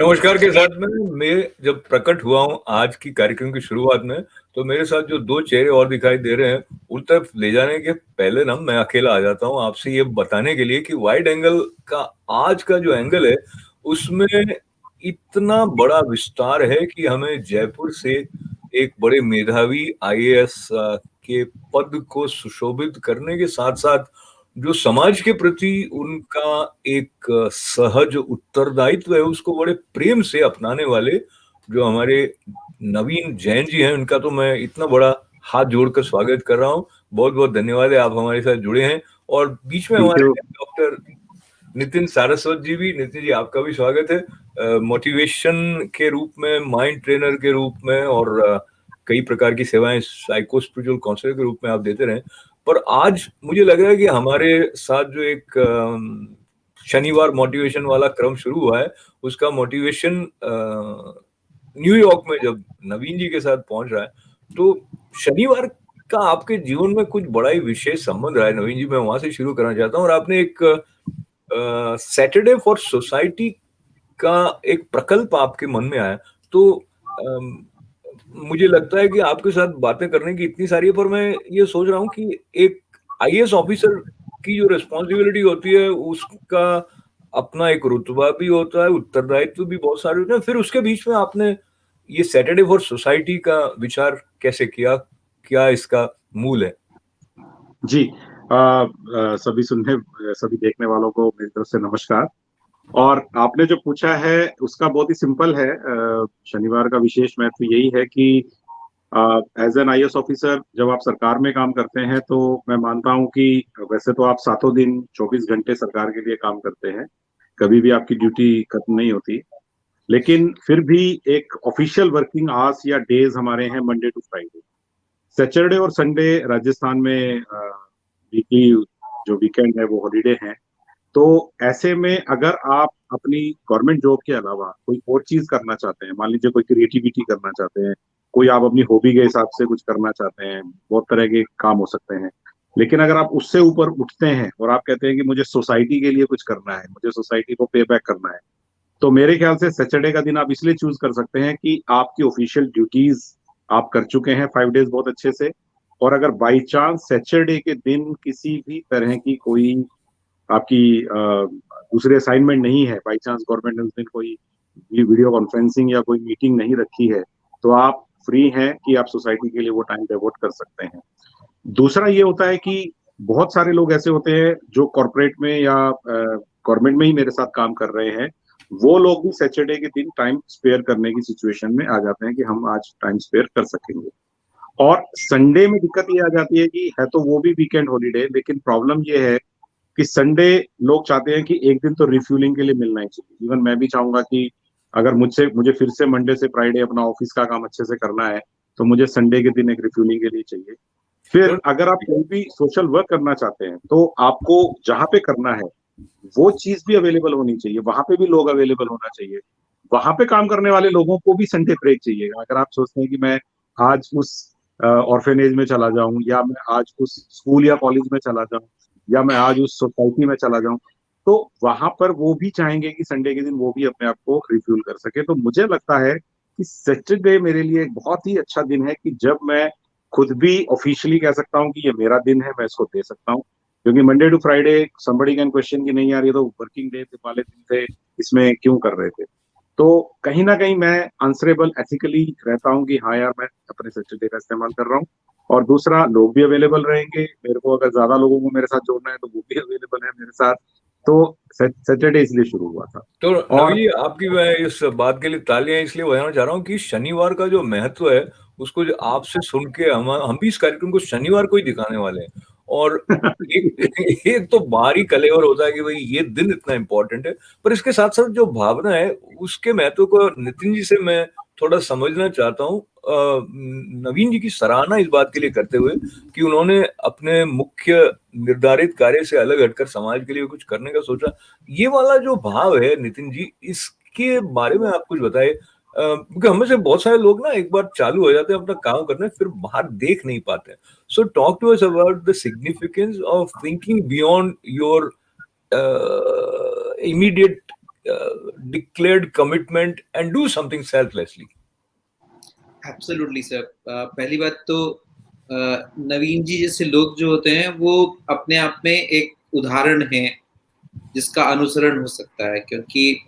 नमस्कार के साथ में मैं जब प्रकट हुआ हूँ आज की कार्यक्रम की शुरुआत में, तो मेरे साथ जो 2 चेहरे और दिखाई दे रहे हैं, उन तरफ ले जाने के पहले ना मैं अकेला आ जाता हूँ आपसे ये बताने के लिए कि वाइड एंगल का आज का जो एंगल है, उसमें इतना बड़ा विस्तार है कि हमें जयपुर से एक बड़े मेधावी आईएएस के पद को सुशोभित करने के साथ-साथ जो समाज के प्रति उनका एक सहज उत्तरदायित्व है, उसको बड़े प्रेम से अपनाने वाले जो हमारे नवीन जैन जी हैं, उनका तो मैं इतना बड़ा हाथ जोड़कर स्वागत कर रहा हूँ। बहुत-बहुत धन्यवाद है, आप हमारे साथ जुड़े हैं और बीच में थैंक हमारे यू। डॉक्टर नितिन सारस्वत जी भी। नितिन जी, आपका भी स्वागत है। मोटिवेशन के रूप में, माइंड ट्रेनर के रूप में और कई प्रकार की सेवाएँ साइको स्पिरिचुअल काउंसलर के रूप में आप देते रहे। पर आज मुझे लग रहा है कि हमारे साथ जो एक शनिवार मोटिवेशन वाला क्रम शुरू हुआ है, उसका मोटिवेशन न्यूयॉर्क में जब नवीन जी के साथ पहुंच रहा है, तो शनिवार का आपके जीवन में कुछ बड़ा ही विशेष संबंध रहा है। नवीन जी, मैं वहां से शुरू करना चाहता हूँ और आपने एक सैटरडे फॉर सोसाइटी का एक प्रकल्प आपके मन में आया, तो अम, मुझे लगता है कि आपके साथ बातें करने की इतनी सारी है, पर मैं ये सोच रहा हूँ कि एक आईएएस ऑफिसर की जो रिस्पॉन्सिबिलिटी होती है, उसका अपना एक रुतबा भी होता है, उत्तरदायित्व भी बहुत सारे होते हैं। फिर उसके बीच में आपने ये सैटरडे फॉर सोसाइटी का विचार कैसे किया? क्या इसका मूल है? जी। सभी देखने वालों को मेरी तरफ से नमस्कार। और आपने जो पूछा है उसका बहुत ही सिंपल है। शनिवार का विशेष महत्व यही है कि एज एन आईएएस ऑफिसर जब आप सरकार में काम करते हैं तो मैं मानता हूं कि वैसे तो आप सातों दिन 24 घंटे सरकार के लिए काम करते हैं, कभी भी आपकी ड्यूटी खत्म नहीं होती, लेकिन फिर भी एक ऑफिशियल वर्किंग आवर्स या डेज हमारे हैं मंडे टू फ्राइडे। सैटरडे और संडे राजस्थान में वीकली जो वीकेंड है वो हॉलीडे है। तो ऐसे में अगर आप अपनी गवर्नमेंट जॉब के अलावा कोई और चीज करना चाहते हैं, मान लीजिए कोई क्रिएटिविटी करना चाहते हैं, कोई आप अपनी हॉबी के हिसाब से कुछ करना चाहते हैं, बहुत तरह के काम हो सकते हैं, लेकिन अगर आप उससे ऊपर उठते हैं और आप कहते हैं कि मुझे सोसाइटी के लिए कुछ करना है, मुझे सोसाइटी को पे बैक करना है, तो मेरे ख्याल से सैटरडे का दिन आप इसलिए चूज कर सकते हैं कि आपकी ऑफिशियल ड्यूटीज आप कर चुके हैं 5 डेज बहुत अच्छे से। और अगर बाई चांस सैटरडे के दिन किसी भी तरह की कोई आपकी दूसरे असाइनमेंट नहीं है, बाई चांस गवर्नमेंट ने उस दिन कोई वीडियो कॉन्फ्रेंसिंग या कोई मीटिंग नहीं रखी है, तो आप फ्री हैं कि आप सोसाइटी के लिए वो टाइम डेवोट कर सकते हैं। दूसरा ये होता है कि बहुत सारे लोग ऐसे होते हैं जो कॉर्पोरेट में या गवर्नमेंट में ही मेरे साथ काम कर रहे हैं, वो लोग भी सैटरडे के दिन टाइम स्पेयर करने की सिचुएशन में आ जाते हैं कि हम आज टाइम स्पेयर कर सकेंगे। और संडे में दिक्कत ये आ जाती है कि है तो वो भी वीकेंड हॉलीडे, लेकिन प्रॉब्लम ये है कि संडे लोग चाहते हैं कि एक दिन तो रिफ्यूलिंग के लिए मिलना ही चाहिए। इवन मैं भी चाहूंगा कि अगर मुझे फिर से मंडे से फ्राइडे अपना ऑफिस का काम अच्छे से करना है, तो मुझे संडे के दिन एक रिफ्यूलिंग के लिए चाहिए। फिर अगर आप कोई भी सोशल वर्क करना चाहते हैं तो आपको जहां पे करना है वो चीज भी अवेलेबल होनी चाहिए, वहां पे भी लोग अवेलेबल होना चाहिए, वहां पे काम करने वाले लोगों को भी संडे ब्रेक चाहिए। अगर आप सोचते हैं कि मैं आज उस ऑर्फेनेज में चला जाऊं, या मैं आज उस स्कूल या कॉलेज में चला जाऊं, या मैं आज उस सोसाइटी में चला जाऊं, तो वहां पर वो भी चाहेंगे कि संडे के दिन वो भी अपने आप को रिफ्यूल कर सके। तो मुझे लगता है कि सैटरडे मेरे लिए एक बहुत ही अच्छा दिन है कि जब मैं खुद भी ऑफिशियली कह सकता हूँ कि ये मेरा दिन है, मैं इसको दे सकता हूँ। क्योंकि Monday to Friday somebody can question की नहीं यार ये तो वर्किंग डे वाले दिन थे, इसमें क्यों कर रहे थे। तो कहीं ना कहीं मैं आंसरेबल एथिकली रहता हूँ कि हाँ यार मैं अपने सैटरडे का इस्तेमाल कर रहा हूँ। और दूसरा, लोग भी अवेलेबल रहेंगे, मेरे को अगर ज्यादा लोगों को मेरे साथ जोड़ना है तो वो भी अवेलेबल है मेरे साथ। तो सैटरडे इसलिए शुरू हुआ था। तो और नवी, आपकी मैं इस बात के लिए तालियां इसलिए बजाना चाह रहा हूँ कि शनिवार का जो महत्व है, उसको जो आपसे सुन के हम भी इस कार्यक्रम को शनिवार को ही दिखाने वाले हैं। और एक एक तो बाहरी कलेवर होता है कि भाई ये दिन इतना इम्पोर्टेंट है, पर इसके साथ साथ जो भावना है उसके महत्व को नितिन जी से मैं थोड़ा समझना चाहता हूँ। नवीन जी की सराहना इस बात के लिए करते हुए कि उन्होंने अपने मुख्य निर्धारित कार्य से अलग हटकर समाज के लिए कुछ करने का सोचा। ये वाला जो भाव है नितिन जी, इसके बारे में आप कुछ बताइए। क्योंकि हमें से बहुत सारे लोग ना एक बार चालू हो जाते हैं अपना काम करने, फिर बाहर देख नहीं पाते। So talk to us about the significance of thinking beyond your immediate declared commitment and do something selflessly? Absolutely sir. पहली बात तो नवीन जी जैसे लोग जो होते हैं वो अपने आप में एक उदाहरण है जिसका अनुसरण हो सकता है, क्योंकि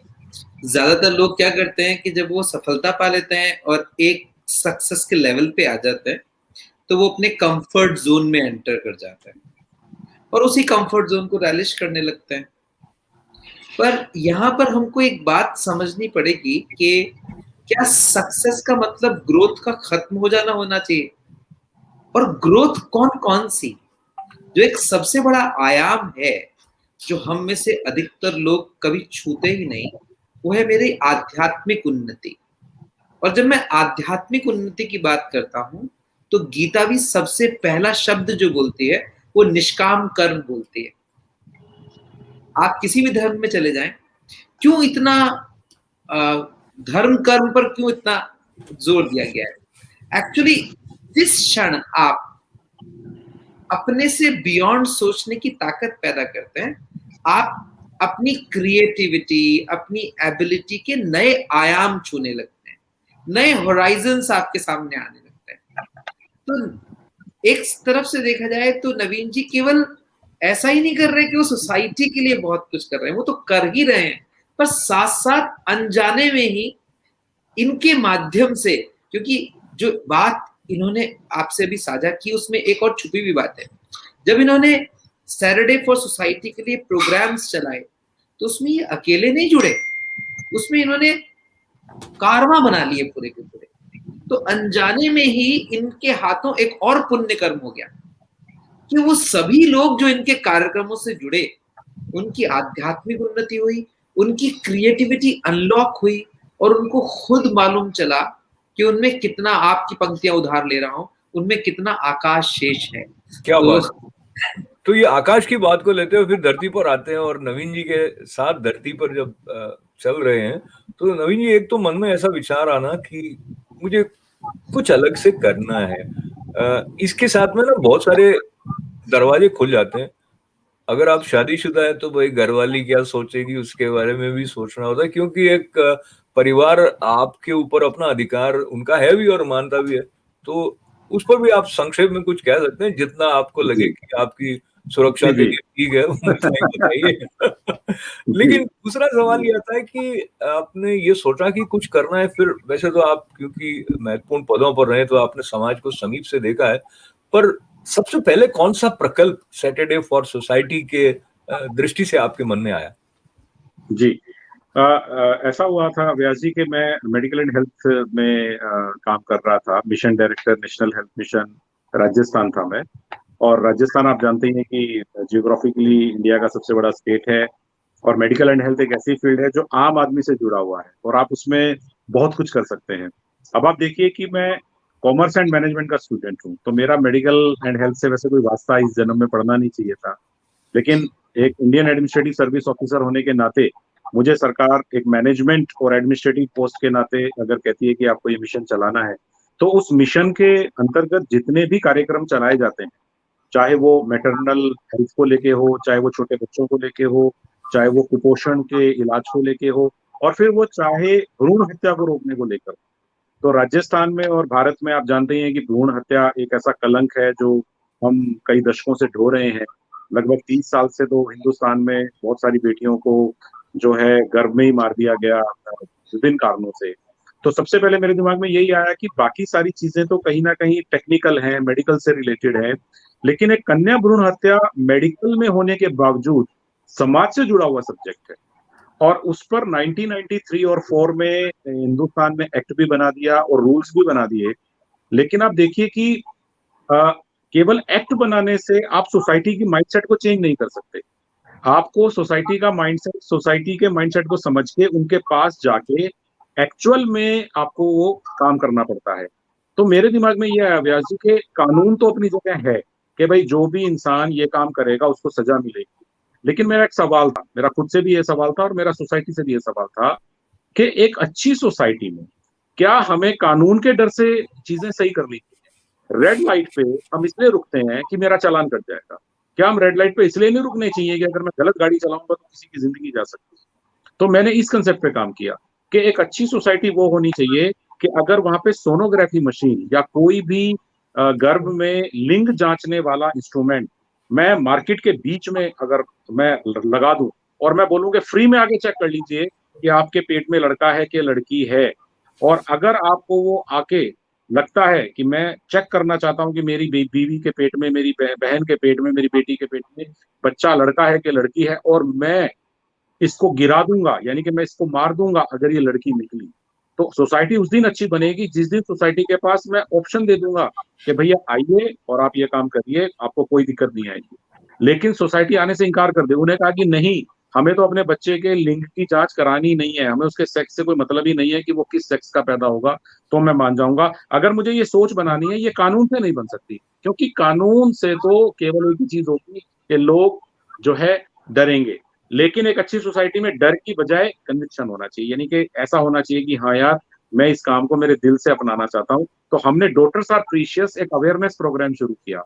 ज्यादातर लोग क्या करते हैं कि जब वो सफलता पा लेते हैं और एक सक्सेस के लेवल पे आ जाते हैं तो वो अपने कंफर्ट जोन में एंटर कर जाते हैं और उसी कंफर्ट जोन को रैलिश करने लगते हैं। पर यहाँ पर हमको एक बात समझनी पड़ेगी कि क्या सक्सेस का मतलब ग्रोथ का खत्म हो जाना होना चाहिए, और ग्रोथ कौन कौन सी, जो एक सबसे बड़ा आयाम है जो हम में से अधिकतर लोग कभी छूते ही नहीं, वो है मेरी आध्यात्मिक उन्नति। और जब मैं आध्यात्मिक उन्नति की बात करता हूं तो गीता भी सबसे पहला शब्द जो बोलती है वो निष्काम कर्म बोलती है। आप किसी भी धर्म में चले जाएं, क्यों इतना धर्म कर्म पर क्यों इतना जोर दिया गया है? एक्चुअली जिस क्षण आप अपने से बियॉन्ड सोचने की ताकत पैदा करते हैं, आप अपनी क्रिएटिविटी, अपनी एबिलिटी के नए आयाम छूने लगते हैं, नए होराइजन्स आपके सामने आने लगते हैं। तो एक तरफ से देखा जाए तो नवीन जी केवल ऐसा ही नहीं कर रहे कि वो सोसाइटी के लिए बहुत कुछ कर रहे हैं, वो तो कर ही रहे हैं, पर साथ साथ अनजाने में ही इनके माध्यम से, क्योंकि जो बात इन्होंने आपसे भी साझा की उसमें एक और छुपी हुई बात है। जब इन्होंने सैटरडे फॉर सोसाइटी के लिए प्रोग्राम्स चलाए तो उसमें ये अकेले नहीं जुड़े, उसमें इन्होंने कारवां बना लिए पूरे के पूरे। तो अनजाने में ही इनके हाथों एक और पुण्य कर्म हो गया कि वो सभी लोग जो इनके कार्यक्रमों से जुड़े उनकी आध्यात्मिक उन्नति हुई, उनकी क्रिएटिविटी अनलॉक हुई और उनको खुद मालूम चला कि उनमें कितना, आपकी पंक्तियां उधार ले रहा हूं, उनमें कितना आकाश शेष है। क्या बात। तो ये आकाश की बात को लेते हुए फिर धरती पर आते हैं, और नवीन जी के साथ धरती पर जब चल रहे हैं तो नवीन जी, एक तो मन में ऐसा विचार आना कि मुझे कुछ अलग से करना है। इसके साथ में ना बहुत सारे दरवाजे खुल जाते हैं। अगर आप शादीशुदा है तो भाई घरवाली क्या सोचेगी उसके बारे में भी सोचना होता है, क्योंकि एक परिवार आपके ऊपर अपना अधिकार उनका है भी और मानता भी है। तो उस पर भी आप संक्षेप में कुछ कह सकते हैं, जितना आपको लगे कि आपकी सुरक्षा के लिए ठीक है उतना ही बताइए। लेकिन दूसरा सवाल ये आता है कि आपने ये सोचा कि कुछ करना है, फिर वैसे तो आप क्योंकि महत्वपूर्ण पदों पर रहे तो आपने समाज को समीप से देखा है, पर सबसे पहले कौन सा प्रकल्प सैटरडे फॉर सोसाइटी के दृष्टि से आपके मन में आया? जी, ऐसा हुआ था व्यास जी कि मैं मेडिकल एंड हेल्थ में काम कर रहा था, mission director national health mission Rajasthan था मैं। और राजस्थान आप जानते ही हैं कि जियोग्राफिकली इंडिया का सबसे बड़ा स्टेट है, और मेडिकल एंड हेल्थ एक ऐसी फील्ड है जो आम आदमी से जुड़ा हुआ है और आप उसमें बहुत कुछ कर सकते हैं। अब आप देखिए कि मैं कॉमर्स एंड मैनेजमेंट का स्टूडेंट हूँ, तो मेरा मेडिकल एंड हेल्थ से वैसे कोई वास्ता इस जन्म में पढ़ना नहीं चाहिए था, लेकिन एक इंडियन एडमिनिस्ट्रेटिव सर्विस ऑफिसर होने के नाते मुझे सरकार एक मैनेजमेंट और एडमिनिस्ट्रेटिव पोस्ट के नाते अगर कहती है कि आपको ये मिशन चलाना है, तो उस मिशन के अंतर्गत जितने भी कार्यक्रम चलाए जाते हैं, चाहे वो मैटरनल हेल्थ को लेके हो, चाहे वो छोटे बच्चों को लेके हो, चाहे वो कुपोषण के इलाज को लेके हो, और फिर वो चाहे भ्रूण हत्या को रोकने को लेकर। तो राजस्थान में और भारत में आप जानते ही हैं कि भ्रूण हत्या एक ऐसा कलंक है जो हम कई दशकों से ढो रहे हैं। लगभग 30 साल से तो हिंदुस्तान में बहुत सारी बेटियों को जो है गर्भ में ही मार दिया गया विभिन्न कारणों से। तो सबसे पहले मेरे दिमाग में यही आया कि बाकी सारी चीजें तो कहीं ना कहीं टेक्निकल हैं, मेडिकल से रिलेटेड है, लेकिन एक कन्या भ्रूण हत्या मेडिकल में होने के बावजूद समाज से जुड़ा हुआ सब्जेक्ट है, और उस पर 1993 और 4 में हिंदुस्तान में एक्ट भी बना दिया और रूल्स भी बना दिए। लेकिन आप देखिए कि केवल एक्ट बनाने से आप सोसाइटी की माइंडसेट को चेंज नहीं कर सकते। आपको सोसाइटी का माइंडसेट, सोसाइटी के माइंडसेट को समझ के उनके पास जाके एक्चुअल में आपको वो काम करना पड़ता है। तो मेरे दिमाग में ये आया व्यास जी के कानून तो अपनी जगह है कि भाई जो भी इंसान ये काम करेगा उसको सजा मिलेगी, लेकिन मेरा एक सवाल था, मेरा खुद से भी ये सवाल था और मेरा सोसाइटी से भी ये सवाल था कि एक अच्छी सोसाइटी में क्या हमें कानून के डर से चीजें सही करनी चाहिए? रेड लाइट पे हम इसलिए रुकते हैं कि मेरा चालान कट जाएगा, क्या हम रेड लाइट पे इसलिए नहीं रुकने चाहिए कि अगर मैं गलत गाड़ी चलाऊंगा तो किसी की जिंदगी जा सकती है? तो मैंने इस कंसेप्ट पे काम किया कि एक अच्छी सोसाइटी वो होनी चाहिए कि अगर वहां पे सोनोग्राफी मशीन या कोई भी गर्भ में लिंग जांचने वाला इंस्ट्रूमेंट मैं मार्केट के बीच में अगर मैं लगा दूं और मैं बोलूं कि फ्री में आके चेक कर लीजिए कि आपके पेट में लड़का है कि लड़की है, और अगर आपको वो आके लगता है कि मैं चेक करना चाहता हूं कि मेरी बीवी के पेट में, मेरी बहन के पेट में, मेरी बेटी के पेट में बच्चा लड़का है कि लड़की है, और मैं इसको गिरा दूंगा यानी कि मैं इसको मार दूंगा अगर ये लड़की निकली, तो सोसाइटी उस दिन अच्छी बनेगी जिस दिन सोसाइटी के पास मैं ऑप्शन दे दूंगा कि भैया आइए और आप ये काम करिए, आपको कोई दिक्कत नहीं आएगी। लेकिन सोसाइटी आने से इनकार कर दे, उन्हें कहा कि नहीं, हमें तो अपने बच्चे के लिंग की जांच करानी ही नहीं है, हमें उसके सेक्स से कोई मतलब ही नहीं है कि वो किस सेक्स का पैदा होगा, तो मैं मान जाऊंगा। अगर मुझे ये सोच बनानी है, ये कानून से नहीं बन सकती, क्योंकि कानून से तो केवल एक ही चीज होगी कि लोग जो है डरेंगे। लेकिन एक अच्छी सोसाइटी में डर की बजाय कन्विक्शन होना चाहिए, यानी कि ऐसा होना चाहिए कि हाँ यार, मैं इस काम को मेरे दिल से अपनाना चाहता हूँ। तो हमने डॉटर्स आर प्रीशियस एक अवेयरनेस प्रोग्राम शुरू किया।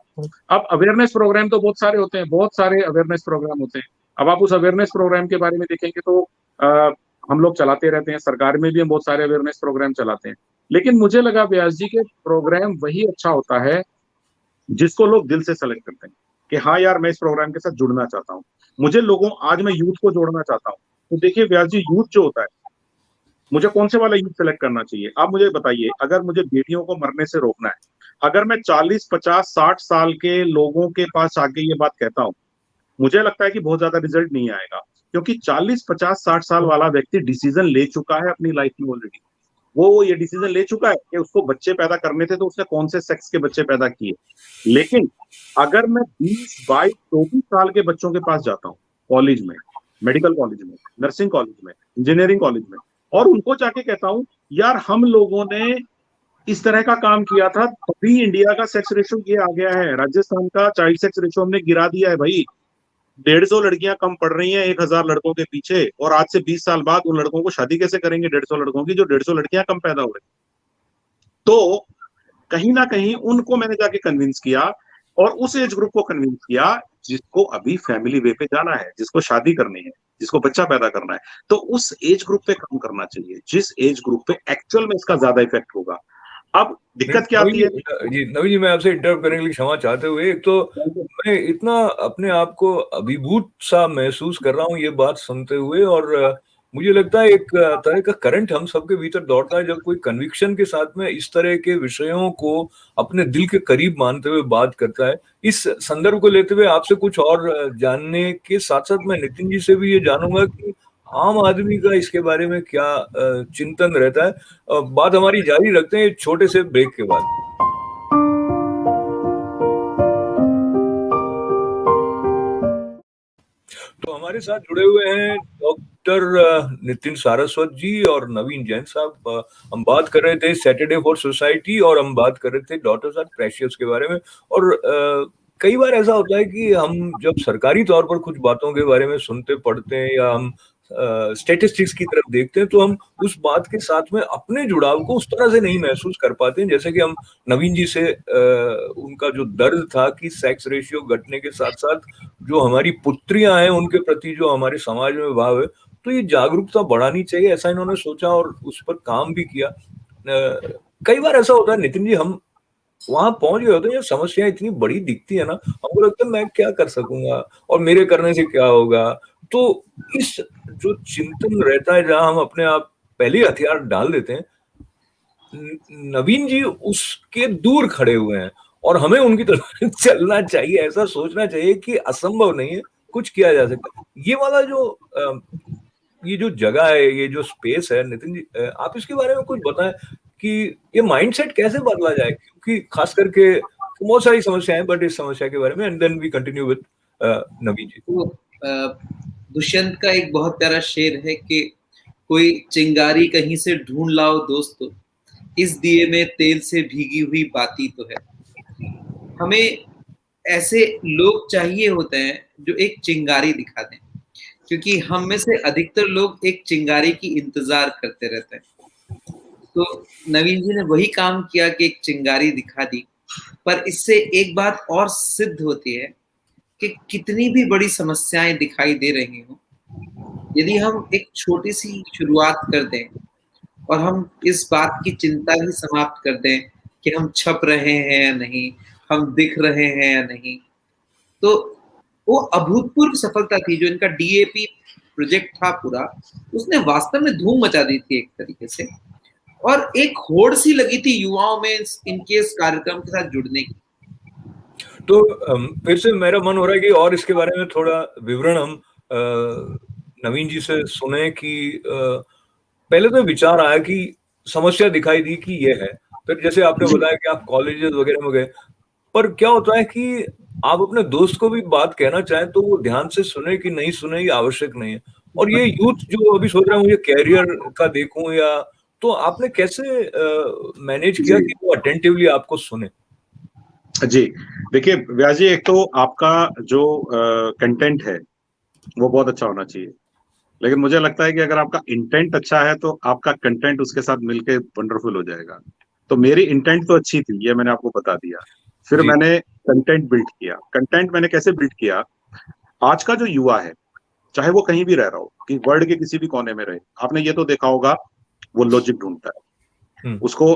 अब अवेयरनेस प्रोग्राम तो बहुत सारे होते हैं, बहुत सारे अवेयरनेस प्रोग्राम होते हैं। अब आप उस अवेयरनेस प्रोग्राम के बारे में देखेंगे तो हम लोग चलाते रहते हैं, सरकार में भी हम बहुत सारे अवेयरनेस प्रोग्राम चलाते हैं। लेकिन मुझे लगा व्यास जी के प्रोग्राम वही अच्छा होता है जिसको लोग दिल से सेलेक्ट करते हैं कि हाँ यार, मैं इस प्रोग्राम के साथ जुड़ना चाहता हूँ। मुझे लोगों आज मैं यूथ को जोड़ना चाहता हूँ। तो देखिए व्यास जी, यूथ जो होता है, मुझे कौन से वाला यूथ सेलेक्ट करना चाहिए? आप मुझे बताइए। अगर मुझे बेटियों को मरने से रोकना है, अगर मैं 40 50 60 साल के लोगों के पास आके ये बात कहता हूँ, मुझे लगता है कि बहुत ज्यादा रिजल्ट नहीं आएगा, क्योंकि 40 50 60 साल वाला व्यक्ति डिसीजन ले चुका है अपनी लाइफ में ऑलरेडी। वो ये डिसीजन ले चुका है कि उसको बच्चे पैदा करने थे, तो उसने कौन से सेक्स के बच्चे पैदा किए। लेकिन अगर मैं 20 22 24 साल के बच्चों के पास जाता हूँ, कॉलेज में, मेडिकल कॉलेज में, नर्सिंग कॉलेज में, इंजीनियरिंग कॉलेज में, और उनको जाके कहता हूँ यार, हम लोगों ने इस तरह का काम किया था, तभी इंडिया का सेक्स रेशियो ये आ गया है। राजस्थान का चाइल्ड सेक्स रेशियो हमने गिरा दिया है भाई। 150 लड़कियां कम पढ़ रही हैं 1000 लड़कों के पीछे, और आज से 20 साल बाद उन लड़कों को शादी कैसे करेंगे 150 लड़कों की, जो 150 लड़कियां कम पैदा हो रही। तो कहीं ना कहीं उनको मैंने जाके कन्विंस किया, और उस एज ग्रुप को कन्विंस किया जिसको अभी फैमिली वे पे जाना है, जिसको शादी करनी है, जिसको बच्चा पैदा करना है। तो उस एज ग्रुप पे काम करना चाहिए, जिस एज ग्रुप पे एक्चुअल में इसका ज्यादा इफेक्ट होगा। अब दिक्कत क्या आती है? जी नवीन जी, मैं आपसे इंटरप्ट करने के लिए क्षमा चाहते हुए, एक तो मैं इतना अपने आप को अभिभूत सा महसूस कर रहा हूँ ये बात सुनते हुए, और मुझे लगता है एक तरह का करंट हम सबके भीतर दौड़ता है जब कोई कन्विक्शन के साथ में इस तरह के विषयों को अपने दिल के करीब मानते हुए बात करता है। इस संदर्भ को लेते हुए आपसे कुछ और जानने के साथ साथ मैं नितिन जी से भी ये जानूंगा कि आम आदमी का इसके बारे में क्या चिंतन रहता है। बात हमारी जारी रखते हैं एक छोटे से ब्रेक के बाद। तो हमारे साथ जुड़े हुए हैं डॉक्टर नितिन सारस्वत जी और नवीन जैन साहब। हम बात कर रहे थे सैटरडे फॉर सोसाइटी, और हम बात कर रहे थे डॉटर्स आर प्रेशियस के बारे में। और कई बार ऐसा होता है कि हम जब सरकारी तौर पर कुछ बातों के बारे में सुनते पढ़ते हैं, या हम स्टेटिस्टिक्स की तरफ देखते हैं, तो हम उस बात के साथ में अपने जुड़ाव को उस तरह से नहीं महसूस कर पाते हैं जैसे कि हम नवीन जी से उनका जो दर्द था कि सेक्स रेशियो घटने के साथ साथ जो हमारी पुत्रियां हैं उनके प्रति जो हमारे समाज में भाव है, तो ये जागरूकता बढ़ानी चाहिए, ऐसा इन्होंने सोचा और उस पर काम भी किया। कई बार ऐसा होता है नितिन जी, हम वहां पहुंच गए होते हैं, समस्या इतनी बड़ी दिखती है ना, हमको लगता है मैं क्या कर सकूंगा और मेरे करने से क्या होगा। तो इस जो चिंतन रहता है जहां हम अपने आप पहले हथियार डाल देते हैं, नवीन जी उसके दूर खड़े हुए हैं और हमें उनकी तरफ चलना चाहिए, ऐसा सोचना चाहिए कि असंभव नहीं है, कुछ किया जा सकता है। ये वाला जो ये जो जगह है, ये जो स्पेस है, नितिन जी आप इसके बारे में कुछ बताएं कि ये माइंडसेट कैसे बदला जाए, क्योंकि खास करके बहुत सारी समस्याएं, बट इस समस्या के बारे में, and then we continue with Naveen ji. तो दुष्यंत का एक बहुत प्यारा शेर है कि कोई चिंगारी कहीं से ढूंढ लाओ दोस्तों, इस दिए में तेल से भीगी हुई बाती तो है। हमें ऐसे लोग चाहिए होते हैं जो एक चिंगारी दिखा दें, क्योंकि हम में से अधिकतर लोग एक चिंगारी की इंतजार करते रहते हैं। तो नवीन जी ने वही काम किया कि एक चिंगारी दिखा दी। पर इससे एक बात और सिद्ध होती है कि कितनी भी बड़ी समस्याएं दिखाई दे रही हो, यदि हम एक छोटी सी शुरुआत कर दें और हम इस बात की चिंता ही समाप्त कर दें कि हम छप रहे हैं या नहीं, हम दिख रहे हैं या नहीं, तो वो अभूतपूर्व सफलता थी जो इनका डीएपी प्रोजेक्ट था पूरा, उसने वास्तव में धूम मचा दी थी एक तरीके से, और एक होड़ सी लगी थी युवाओं में इनके इस कार्यक्रम के साथ जुड़ने की। तो फिर से मेरा मन हो रहा है कि और इसके बारे में थोड़ा विवरण हम नवीन जी से सुने कि पहले तो विचार आया कि समस्या दिखाई दी कि ये है, फिर जैसे आपने बताया कि आप कॉलेजेस वगैरह में गए, पर क्या होता है कि आप अपने दोस्त को भी बात कहना चाहें तो वो ध्यान से सुने कि नहीं सुने ये आवश्यक नहीं है। और ये यूथ जो अभी सोच रहा है मुझे कैरियर का देखूं या, तो आपने कैसे मैनेज किया जी कि वो अटेंटिवली आपको सुने? जी, देखिए व्यास जी, एक तो आपका जो कंटेंट है वो बहुत अच्छा होना चाहिए, लेकिन मुझे लगता है कि अगर आपका इंटेंट अच्छा है तो आपका कंटेंट उसके साथ मिलके वंडरफुल हो जाएगा। तो मेरी इंटेंट तो अच्छी थी, ये मैंने आपको बता दिया। फिर जी, मैंने कंटेंट बिल्ड किया। कंटेंट मैंने कैसे बिल्ड किया? आज का जो युवा है, चाहे वो कहीं भी रह रहा हो, कि वर्ल्ड के किसी भी कोने में रहे, आपने ये तो देखा होगा, वो लॉजिक ढूंढता है। हम्म, उसको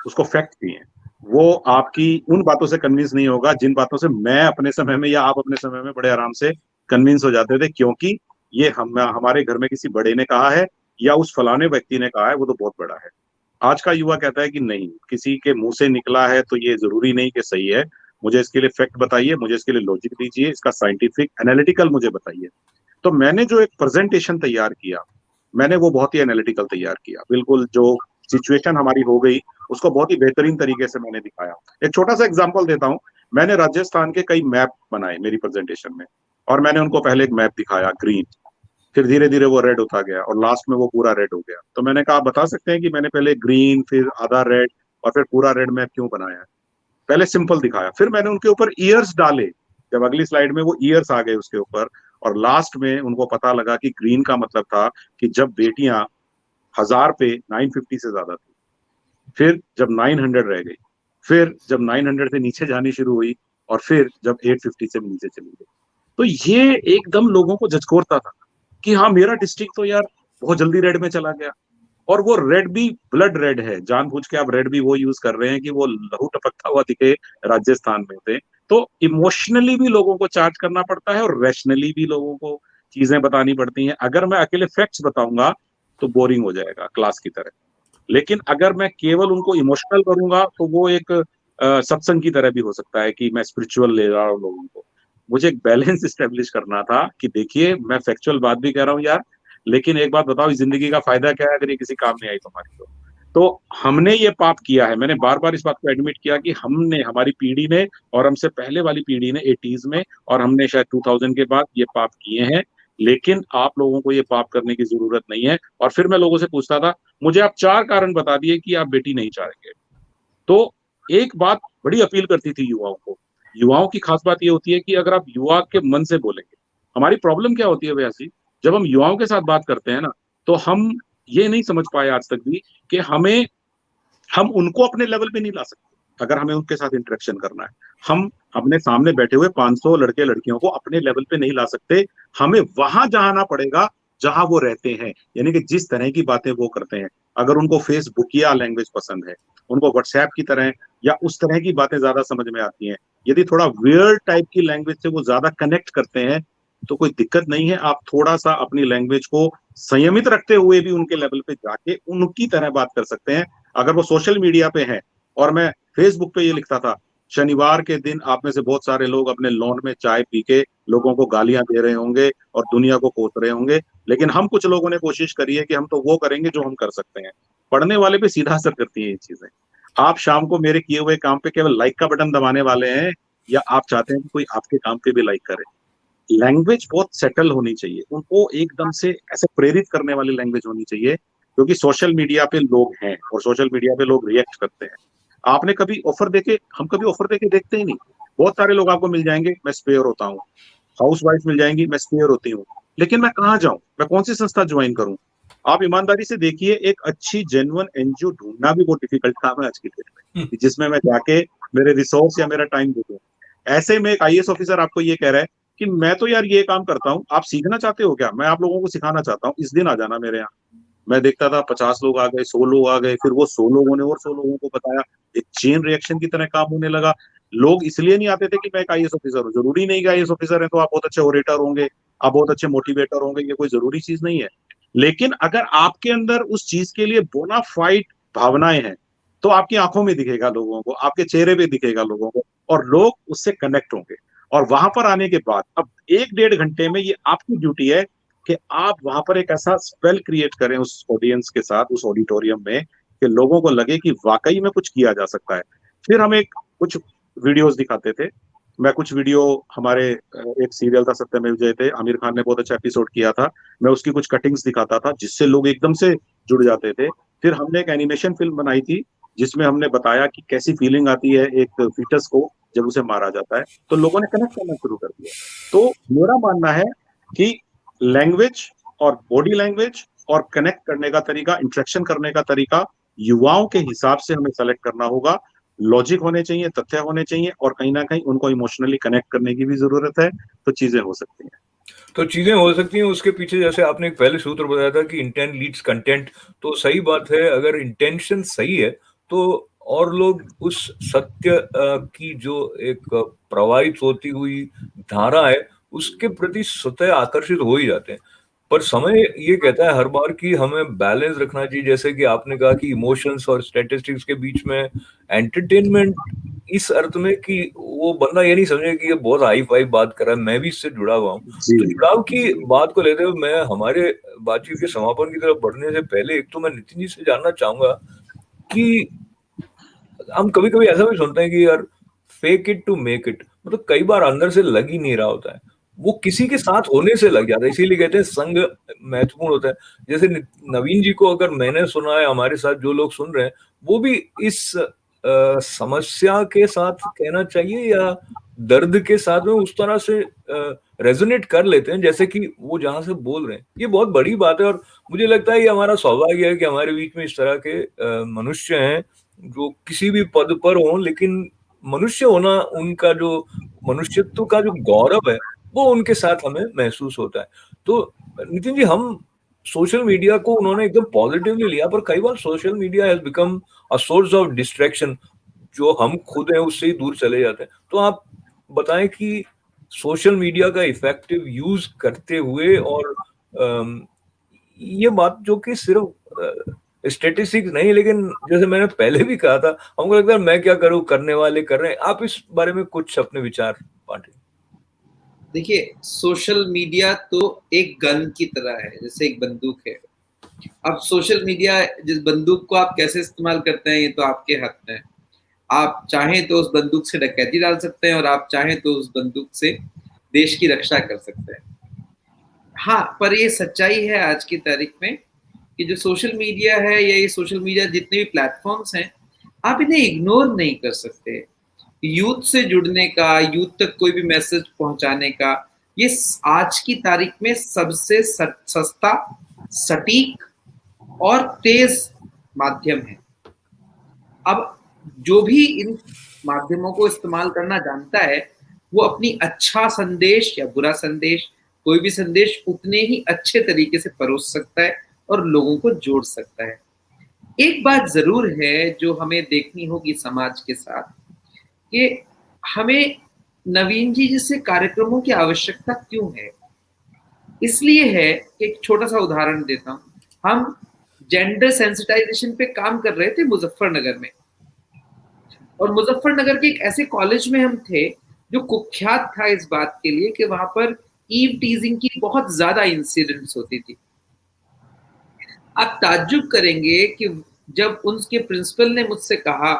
उसको फैक्ट चाहिए। वो आपकी उन बातों से कन्विंस नहीं होगा जिन बातों से मैं अपने समय में या आप अपने समय में बड़े आराम से कन्विंस हो जाते थे, क्योंकि ये हमारे घर में किसी बड़े ने कहा है या उस फलाने व्यक्ति ने कहा है, वो तो बहुत बड़ा है। आज का युवा कहता है कि नहीं, किसी के मुंह से निकला है तो ये जरूरी नहीं कि सही है, मुझे इसके लिए फैक्ट बताइए, मुझे इसके लिए लॉजिक दीजिए, इसका साइंटिफिक एनालिटिकल मुझे बताइए। तो मैंने जो एक प्रेजेंटेशन तैयार किया, मैंने वो बहुत ही एनालिटिकल तैयार किया। बिल्कुल जो सिचुएशन हमारी हो गई, उसको बहुत ही बेहतरीन तरीके से मैंने दिखाया। एक छोटा सा एग्जांपल देता हूं। मैंने राजस्थान के कई मैप बनाए मेरी प्रेजेंटेशन में, और मैंने उनको पहले एक मैप दिखाया ग्रीन, फिर धीरे धीरे वो रेड होता गया और लास्ट में वो पूरा रेड हो गया। तो मैंने कहा, आप बता सकते हैं कि मैंने पहले ग्रीन, फिर आधा रेड और फिर पूरा रेड मैप क्यों बनाया है? पहले सिंपल दिखाया, फिर मैंने उनके ऊपर ईयर्स डाले। जब अगली स्लाइड में वो ईयर्स आ गए उसके ऊपर, और लास्ट में उनको पता लगा कि ग्रीन का मतलब था कि जब बेटियां 1000 पे 950 से ज्यादा थी, फिर जब 900 रह गई, फिर जब 900 से नीचे जानी शुरू हुई, और फिर जब 850 से नीचे चली गई। तो ये एकदम लोगों को झकझोरता था कि हाँ, मेरा डिस्ट्रिक्ट तो यार बहुत जल्दी रेड में चला गया। और वो रेड भी ब्लड रेड है, जानबूझ के आप रेड भी वो यूज कर रहे हैं कि वो लहू टपकता हुआ दिखे राजस्थान में से। तो इमोशनली भी लोगों को चार्ज करना पड़ता है और रैशनली भी लोगों को चीजें बतानी पड़ती हैं। अगर मैं अकेले फैक्ट्स बताऊंगा तो बोरिंग हो जाएगा क्लास की तरह, लेकिन अगर मैं केवल उनको इमोशनल करूंगा तो वो एक सत्संग की तरह भी हो सकता है कि मैं स्पिरिचुअल ले रहा हूँ लोगों को। मुझे एक बैलेंस स्टेब्लिश करना था कि देखिए, मैं फैक्चुअल बात भी कह रहा हूँ यार, लेकिन एक बात बताओ, इस जिंदगी का फायदा क्या है अगर ये किसी काम नहीं आई तुम्हारी? तो हमने ये पाप किया है। मैंने बार बार इस बात को एडमिट किया कि हमने, हमारी पीढ़ी ने और हमसे पहले वाली पीढ़ी ने 80s में और हमने शायद 2000 के बाद ये पाप किए हैं। लेकिन आप लोगों को ये पाप करने की जरूरत नहीं है। और फिर मैं लोगों से पूछता था, मुझे आप 4 कारण बता दिए कि आप बेटी नहीं चाहेंगे। तो एक बात बड़ी अपील करती थी युवाओं को। युवाओं की खास बात ये होती है कि अगर आप युवा के मन से बोलेंगे, हमारी प्रॉब्लम क्या होती है वैसी, जब हम युवाओं के साथ बात करते हैं ना, तो हम ये नहीं समझ पाए आज तक भी कि हम उनको अपने लेवल पे नहीं ला सकते। अगर हमें उनके साथ इंटरेक्शन करना है, हम अपने सामने बैठे हुए 500 लड़के लड़कियों को अपने लेवल पे नहीं ला सकते। हमें वहां जाना पड़ेगा जहां वो रहते हैं, यानी कि जिस तरह की बातें वो करते हैं। अगर उनको फेसबुकिया लैंग्वेज पसंद है, उनको व्हाट्सएप की तरह या उस तरह की बातें ज्यादा समझ में आती हैं, यदि थोड़ा वियर्ड टाइप की लैंग्वेज से वो ज्यादा कनेक्ट करते हैं, तो कोई दिक्कत नहीं है। आप थोड़ा सा अपनी लैंग्वेज को संयमित रखते हुए भी उनके लेवल पे जाके उनकी तरह बात कर सकते हैं। अगर वो सोशल मीडिया पे है और मैं फेसबुक पे ये लिखता था, शनिवार के दिन आप में से बहुत सारे लोग अपने लॉन में चाय पी के लोगों को गालियां दे रहे होंगे और दुनिया को कोस रहे होंगे, लेकिन हम कुछ लोगों ने कोशिश करी है कि हम तो वो करेंगे जो हम कर सकते हैं। पढ़ने वाले पे सीधा असर करती है ये चीजें। आप शाम को मेरे किए हुए काम पे केवल लाइक का बटन दबाने वाले हैं, या आप चाहते हैं कि कोई आपके काम पे भी लाइक करे? लैंग्वेज बहुत सेटल होनी चाहिए, उनको एकदम से ऐसे प्रेरित करने वाली लैंग्वेज होनी चाहिए, क्योंकि सोशल मीडिया पे लोग हैं और सोशल मीडिया पे लोग रिएक्ट करते हैं। आपने कभी ऑफर देके, हम कभी ऑफर देके देखते ही नहीं। बहुत सारे लोग आपको मिल जाएंगे, मैं स्पेयर होता हूँ। हाउस वाइफ मिल जाएंगी, मैं स्पेयर होती हूँ। लेकिन मैं कहाँ जाऊँ, मैं कौन सी संस्था ज्वाइन करूँ? आप ईमानदारी से देखिए, एक अच्छी जेन्युइन एनजीओ ढूंढना भी बहुत डिफिकल्ट काम है आज की डेट में, जिसमें मैं जाके मेरे रिसोर्स या मेरा टाइम दे दूँ। ऐसे में एक आईएएस ऑफिसर आपको ये कह रहा है कि मैं तो यार ये काम करता हूँ, आप सीखना चाहते हो क्या, मैं आप लोगों को सिखाना चाहता हूँ, इस दिन आ जाना मेरे यहाँ। मैं देखता था 50 लोग आ गए, 100 लोग आ गए, फिर वो 100 लोगों ने और 100 लोगों को बताया, एक चेन रिएक्शन की तरह काम होने लगा। लोग इसलिए नहीं आते थे कि मैं एक आईएएस ऑफिसर हूँ, जरूरी नहीं कि आईएएस ऑफिसर है तो आप बहुत अच्छे ओरेटर होंगे, आप बहुत अच्छे मोटिवेटर होंगे, ये कोई जरूरी चीज नहीं है। लेकिन अगर आपके अंदर उस चीज के लिए बोनाफाइड भावनाएं हैं, तो आपकी आंखों में दिखेगा लोगों को, आपके चेहरे पे दिखेगा लोगों को, और लोग उससे कनेक्ट होंगे। और वहां पर आने के बाद अब 1-1.5 घंटे में ये आपकी ड्यूटी है कि आप वहां पर एक ऐसा स्पेल क्रिएट करें उस ऑडियंस के साथ, उस ऑडिटोरियम में, कि लोगों को लगे कि वाकई में कुछ किया जा सकता है। फिर हम एक कुछ वीडियोस दिखाते थे। मैं कुछ वीडियो, हमारे एक सीरियल था सत्यमेव जयते, आमिर खान ने बहुत अच्छा एपिसोड किया था, मैं उसकी कुछ कटिंग्स दिखाता था जिससे लोग एकदम से जुड़ जाते थे। फिर हमने एक एनिमेशन फिल्म बनाई थी जिसमें हमने बताया कि कैसी फीलिंग आती है एक फीटस को जब उसे मारा जाता है, तो लोगों ने कनेक्ट करना शुरू कर दिया। तो मेरा मानना है कि लैंग्वेज और बॉडी लैंग्वेज और कनेक्ट करने का तरीका, इंटरेक्शन करने का तरीका युवाओं के हिसाब से हमें सेलेक्ट करना होगा। लॉजिक होने चाहिए, तथ्य होने चाहिए, और कहीं ना कहीं उनको इमोशनली कनेक्ट करने की भी जरूरत है, तो चीजें हो सकती हैं। तो चीजें हो सकती हैं उसके पीछे, जैसे आपने एक पहले सूत्र बताया था कि इंटेंट लीड्स कंटेंट, तो सही बात है। अगर इंटेंशन सही है तो और लोग उस सत्य की जो एक प्रवाहित होती हुई धारा है उसके प्रति स्वतः आकर्षित हो ही जाते हैं। पर समय ये कहता है हर बार कि हमें बैलेंस रखना चाहिए, जैसे कि आपने कहा कि इमोशंस और स्टैटिस्टिक्स के बीच में एंटरटेनमेंट, इस अर्थ में कि वो बंदा ये नहीं समझे कि ये बहुत हाई फाई बात कर रहा है, मैं भी इससे जुड़ा हुआ हूँ। जी तो जुड़ाव की बात को लेते हुए मैं हमारे बातचीत के समापन की तरफ बढ़ने से पहले एक तो मैं नितिन जी से जानना चाहूंगा कि हम कभी कभी ऐसा भी सुनते हैं कि यार fake it to make it, मतलब कई बार अंदर से लग ही नहीं रहा होता है, वो किसी के साथ होने से लग जाता है। इसीलिए कहते हैं संग महत्वपूर्ण होता है। जैसे नवीन जी को अगर मैंने सुना है, हमारे साथ जो लोग सुन रहे हैं वो भी इस समस्या के साथ कहना चाहिए या दर्द के साथ में उस तरह से रेजोनेट कर लेते हैं जैसे कि वो जहां से बोल रहे हैं। ये बहुत बड़ी बात है और मुझे लगता है ये हमारा सौभाग्य है कि हमारे बीच में इस तरह के मनुष्य हैं जो किसी भी पद पर हों, लेकिन मनुष्य होना, उनका जो मनुष्यत्व का जो गौरव है वो उनके साथ हमें महसूस होता है। तो नितिन जी, हम सोशल मीडिया को उन्होंने एकदम पॉजिटिवली लिया, पर कई बार social media has become a source of distraction, जो हम खुद हैं उससे ही दूर चले जाते हैं। तो आप बताएं कि सोशल मीडिया का इफेक्टिव यूज करते हुए और ये बात जो कि सिर्फ स्टेटिस्टिक्स नहीं, लेकिन जैसे मैंने पहले भी कहा था, हमको लगता है मैं क्या करूं, करने वाले कर रहे हैं। आप इस बारे में कुछ अपने विचार बांटें। देखिए, सोशल मीडिया तो एक गन की तरह है, जैसे एक बंदूक है। अब सोशल मीडिया, जिस बंदूक को आप कैसे इस्तेमाल करते हैं ये तो आपके हाथ में है। आप चाहें तो उस बंदूक से डकैती डाल सकते हैं और आप चाहें तो उस बंदूक से देश की रक्षा कर सकते हैं। हाँ, पर ये सच्चाई है आज की तारीख में कि जो सोशल मीडिया है या ये सोशल मीडिया जितने भी प्लेटफॉर्म्स हैं, आप इन्हें इग्नोर नहीं कर सकते। यूथ से जुड़ने का, यूथ तक कोई भी मैसेज पहुंचाने का, ये आज की तारीख में सबसे सस्ता, सटीक और तेज माध्यम है। अब जो भी इन माध्यमों को इस्तेमाल करना जानता है, वो अपनी अच्छा संदेश या बुरा संदेश, कोई भी संदेश उतने ही अच्छे तरीके से परोस सकता है और लोगों को जोड़ सकता है। एक बात जरूर है जो हमें देखनी होगी समाज के साथ, कि हमें नवीन जी जैसे कार्यक्रमों की आवश्यकता क्यों है। इसलिए है कि एक छोटा सा उदाहरण देता हूँ। हम जेंडर सेंसिटाइजेशन पे काम कर रहे थे मुजफ्फरनगर में, और मुजफ्फरनगर के एक ऐसे कॉलेज में हम थे जो कुख्यात था इस बात के लिए कि वहां पर ईव टीजिंग की बहुत ज्यादा इंसिडेंट्स होती थी। आप ताज्जुब करेंगे कि जब उनके प्रिंसिपल ने मुझसे कहा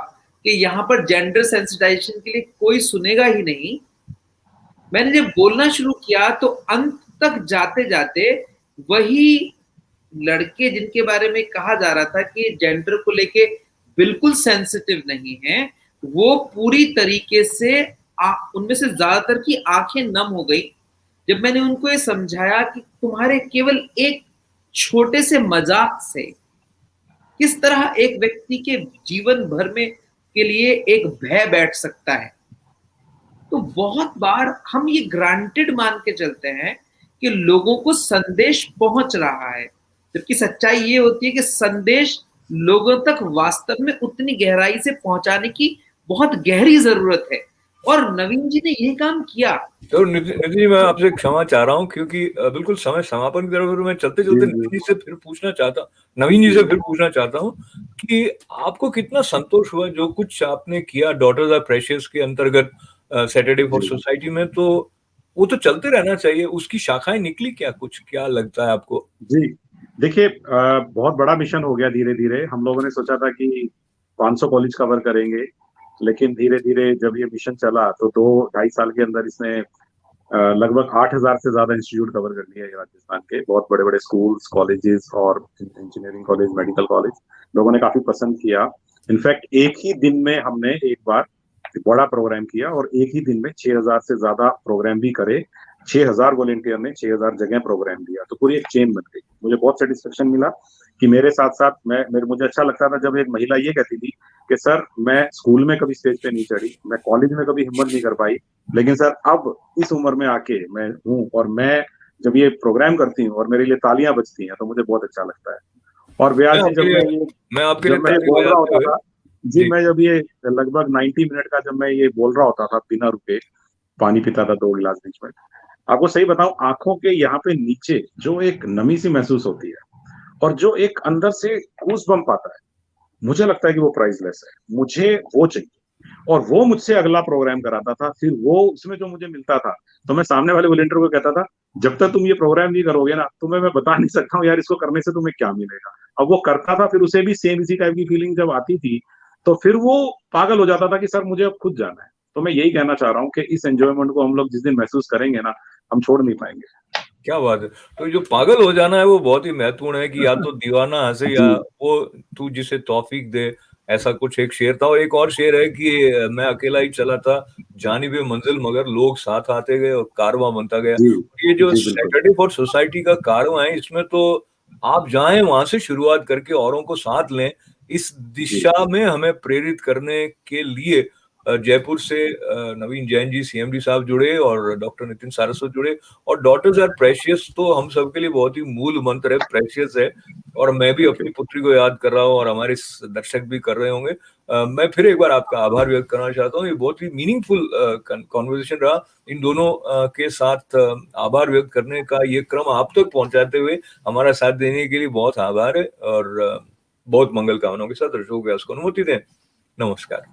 कि यहाँ पर जेंडर सेंसिटाइजेशन के लिए कोई सुनेगा ही नहीं, मैंने जब बोलना शुरू किया तो अंत तक जाते जाते वही लड़के जिनके बारे में कहा जा रहा था कि जेंडर को लेके बिल्कुल सेंसिटिव नहीं है, वो पूरी तरीके से उनमें से ज्यादातर की आंखें नम हो गई जब मैंने उनको ये समझाया कि तुम्हारे केवल एक छोटे से मजाक से किस तरह एक व्यक्ति के जीवन भर में के लिए एक भय बैठ सकता है। तो बहुत बार हम ये ग्रांटेड मान के चलते हैं कि लोगों को संदेश पहुंच रहा है, जबकि सच्चाई ये होती है कि संदेश लोगों तक वास्तव में उतनी गहराई से पहुंचाने की बहुत गहरी जरूरत है, और नवीन जी ने ये काम किया। तो नितिन जी, मैं आपसे क्षमा चाह रहा हूँ क्योंकि बिल्कुल समय समापन की तरफ, मैं चलते चलते जी नवीन जी जी से फिर पूछना चाहता हूँ कि आपको कितना संतोष हुआ जो कुछ आपने किया डॉटर्स आर प्रेशियस के अंतर्गत सैटरडे फॉर जी सोसाइटी में, तो वो तो चलते रहना चाहिए, उसकी शाखाएं निकली क्या, कुछ क्या लगता है आपको? जी। देखिए, बहुत बड़ा मिशन हो गया। धीरे धीरे हम लोगों ने सोचा था कि 500 कॉलेज कवर करेंगे, लेकिन धीरे धीरे जब ये मिशन चला तो 2-2.5 साल के अंदर इसने लगभग 8,000 से ज्यादा इंस्टीट्यूट कवर कर लिए राजस्थान के। बहुत बड़े बड़े स्कूल्स, कॉलेजेस और इंजीनियरिंग कॉलेज, मेडिकल कॉलेज लोगों ने काफी पसंद किया। इनफैक्ट एक ही दिन में हमने एक बार बड़ा प्रोग्राम किया और एक ही दिन में 6,000 से ज्यादा प्रोग्राम भी करे। 6,000 वॉलेंटियर ने 6,000 जगह प्रोग्राम दिया, तो पूरी एक चेन बन गई। मुझे बहुत सेटिस्फेक्शन मिला कि मेरे साथ साथ मुझे अच्छा लगता था जब एक महिला ये कहती थी कि सर, मैं स्कूल में कभी स्टेज पे नहीं चढ़ी, मैं कॉलेज में कभी हिम्मत नहीं कर पाई, लेकिन सर अब इस उम्र में आके मैं हूँ, और मैं जब ये प्रोग्राम करती हूँ और मेरे लिए तालियां बजती हैं तो मुझे बहुत अच्छा लगता है। और मैं व्यास जी, आपके लिए मैं आपके लिए जब मैं ये ताली बोल रहा बजाते होता हुए। था, जी, जी। मैं जब ये लगभग 90 मिनट का जब मैं ये बोल रहा होता था बिना रुके, पानी पीता था 2 गिलास बीच में, आपको सही बताऊं, आंखों के यहाँ पे नीचे जो एक नमी सी महसूस होती है और जो एक अंदर से गूज बम्प आता है, मुझे लगता है कि वो प्राइसलेस है। मुझे वो चाहिए, और वो मुझसे अगला प्रोग्राम कराता था। फिर वो उसमें जो मुझे मिलता था, तो मैं सामने वाले वॉलेंटियर को कहता था, जब तक तुम ये प्रोग्राम नहीं करोगे ना, तुम्हें मैं बता नहीं सकता हूँ यार इसको करने से तुम्हें क्या मिलेगा। अब वो करता था, फिर उसे भी सेम इसी टाइप की फीलिंग जब आती थी, तो फिर वो पागल हो जाता था कि सर मुझे अब खुद जाना है। तो मैं यही कहना चाह रहा हूँ कि इस एंजॉयमेंट को हम लोग जिस दिन महसूस करेंगे ना, हम छोड़ नहीं पाएंगे। क्या बात है! तो जो पागल हो जाना है वो बहुत ही महत्वपूर्ण है कि या तो दीवाना हंसे या जी वो तू जिसे तौफीक दे, ऐसा कुछ एक शेर था। और एक और शेर है कि मैं अकेला ही चला था जानिबे मंजिल, मगर लोग साथ आते गए और कारवां बनता गया। जी ये जो जी बिल्कुल। सैटरडे फॉर सोसाइटी का कारवां है, इसमें तो आप जाएं वहां से शुरुआत करके औरों को साथ लें, इस जी दिशा में हमें प्रेरित करने के लिए जयपुर से नवीन जैन जी सीएमडी साहब जुड़े और डॉक्टर नितिन सारस्वत जुड़े। और डॉटर्स आर प्रेशियस तो हम सबके लिए बहुत ही मूल मंत्र है, प्रेशियस है। और मैं भी थैंक यू। अपनी पुत्री को याद कर रहा हूँ और हमारे दर्शक भी कर रहे होंगे। मैं फिर एक बार आपका आभार व्यक्त करना चाहता हूँ। ये बहुत ही मीनिंगफुल कॉन्वर्सेशन रहा। इन दोनों के साथ आभार व्यक्त करने का ये क्रम आप तक पहुंचाते हुए हमारा साथ देने के लिए बहुत आभार है। और बहुत मंगल कामनाओं के साथ दर्शकों को अनुमति दें। नमस्कार।